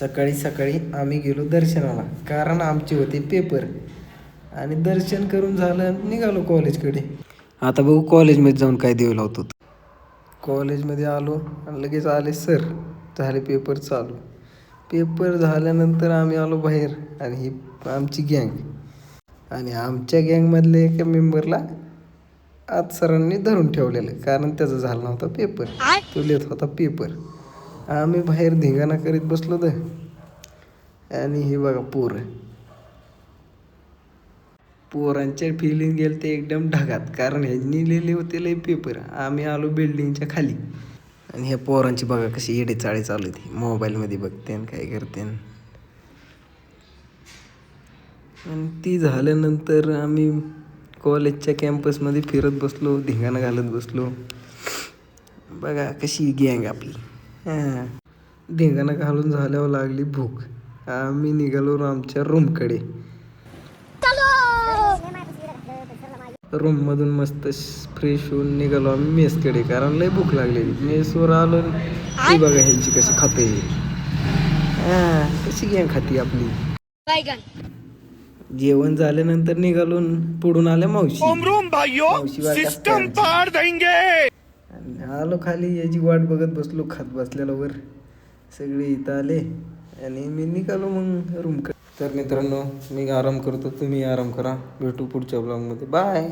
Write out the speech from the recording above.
सकाळी सकाळी आम्ही गेलो दर्शनाला, कारण आमचे होते पेपर. आणि दर्शन करून झालं, निघालो कॉलेजकडे. आता बघू कॉलेजमध्ये जाऊन काय देऊ लावतो. कॉलेजमध्ये आलो आणि लगेच आले सर, झाले पेपर चालू. पेपर झाल्यानंतर आम्ही आलो बाहेर आणि ही आमची गँग. आणि आमच्या गँगमधल्या एका मेंबरला आज सरांनी धरून ठेवलेलं, कारण त्याचा झाला नव्हता पेपर. तो लिहित होता पेपर. आम्ही बाहेर धिंगाणा करीत बसलो तर. आणि हे बघा पोरांच्या फिलिंग गेले ते एकदम ढगात, कारण ह्यांनी लिहिले होते लय पेपर. आम्ही आलो बिल्डिंगच्या खाली. आणि ह्या पोरांची बघा कशी येडे चाळे चालू होती, मोबाईलमध्ये बघते आणि काय करते. आणि ती झाल्यानंतर आम्ही कॉलेजच्या कॅम्पसमध्ये फिरत बसलो, धिंगाणा घालत बसलो. बघा कशी गँग आपली. हां, धिंगाणा घालून झाल्यावर लागली भूक. आम्ही निघालो आमच्या रूमकडे. रूममधून मस्त फ्रेश होऊन निघालो आम्ही मेसकडे, कारण लय भूक लागलेली. मेसवर आलो, ती बघा ह्यांची कशी खाते. कशी गँग खाती आपली. जेवण झाल्यानंतर निघालो, पुढून आल्या मावशी. आलो खाली, याची वाट बघत बसलो, खात बसलेला वर. सगळे इथं आले आणि मी निघालो मग रूमकडे. तर मित्रांनो, मी आराम करतो, तुम्ही आराम करा. भेटू पुढच्या ब्लॉगमध्ये. बाय.